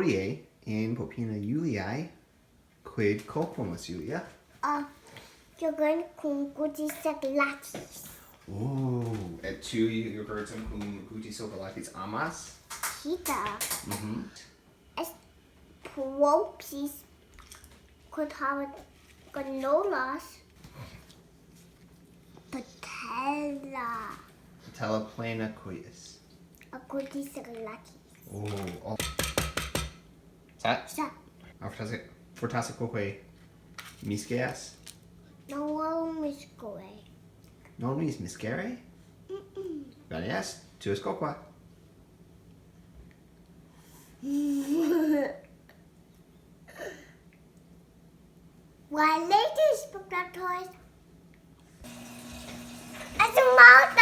Orie in Popina Juliae, quid copomus, Julia? Jogurten con gutisogalakis. Et tu jogurtum cum gutisogalakis amas? Kita. Mhm. Es propis quod granolas patella. Patella plena quis. A gutisogalakis. Sat? Sa. Fortasse quoque misceas? No miscoe. Non mis miscere? Bene est, tuus quoque. Why ladies, but toys? As a mouth